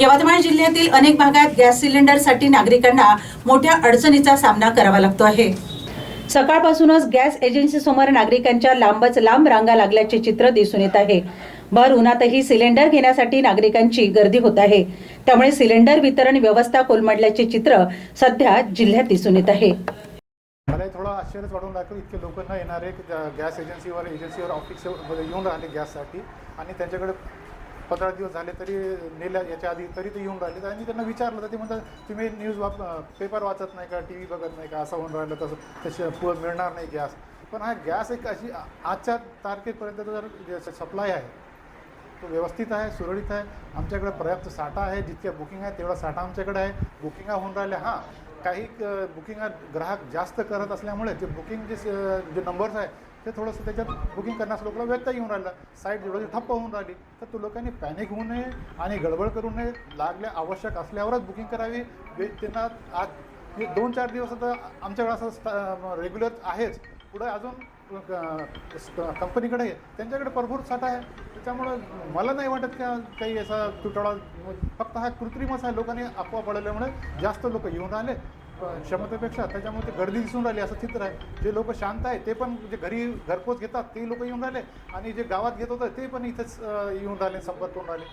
यवतमाळ जिल्ह्यातील अनेक भागात गॅस सिलेंडरसाठी नागरिकांना मोठ्या अडचणीचा सामना करावा लागतो आहे। सकाळपासूनच गॅस एजन्सीसमोर नागरिकांच्या लांबच लांब रांगा लागल्याचे चित्र दिसून येत आहे। भर उन्हातही सिलेंडर घेण्यासाठी नागरिकांची गर्दी होत आहे। त्यामुळे सिलेंडर वितरण व्यवस्था कोलमडल्याचे चित्र सध्या जिल्ह्यात दिसून येत आहे। मला थोडं आश्चर्यच वाटून दाखवलं, इतके लोक न येणारे गॅस एजन्सीवर ऑफिसमध्ये येऊन राहिले गॅससाठी, आणि त्यांच्याकडे 15 दिवस झाले तरी नेल्या याच्या आधी तरी ते येऊन राहिले। आणि त्यांना विचारलं तर ते म्हणतात, तुम्ही पेपर वाचत नाही का, TV बघत नाही का, असं होऊन राहिलं, तसे मिळणार नाही गॅस। पण हा गॅस एक अशी आजच्या तारखेपर्यंत जर सप्लाय आहे तो व्यवस्थित आहे, सुरळीत आहे। आमच्याकडे पर्याप्त साठा आहे, जितक्या बुकिंग आहे तेवढा साठा आमच्याकडे आहे। बुकिंगा होऊन राहिल्या, हां काही बुकिंग ग्राहक जास्त करत असल्यामुळे ते बुकिंग जे नंबर्स आहे ते थोडंसं त्याच्यात बुकिंग करण्यास लोकांना व्यत्यय येऊन राहिला, साईट जेवढी ठप्प होऊन राहिली। तर तो लोकांनी पॅनिक होऊ नये आणि गडबड करू नये, लागल्या आवश्यक असल्यावरच बुकिंग करावी। त्यांना आज 2-4 दिवस आता आमच्याकडे असं रेग्युलर आहेच, पुढे अजून कंपनीकडे त्यांच्याकडे भरपूर साठा आहे। त्याच्यामुळं मला नाही वाटत की काही असा तुटवडा, फक्त हा कृत्रिमच आहे। लोकांनी अफवा पडल्यामुळे जास्त लोक येऊन राहिले क्षमतेपेक्षा, त्याच्यामुळे ते गर्दी दिसून राहिली असं चित्र आहे। जे लोक शांत आहे ते पण जे घरपोच घेतात ते लोक येऊन राहिले, आणि जे गावात घेत होतं ते पण इथेच येऊन राहिले, संपर्क करून राहिले।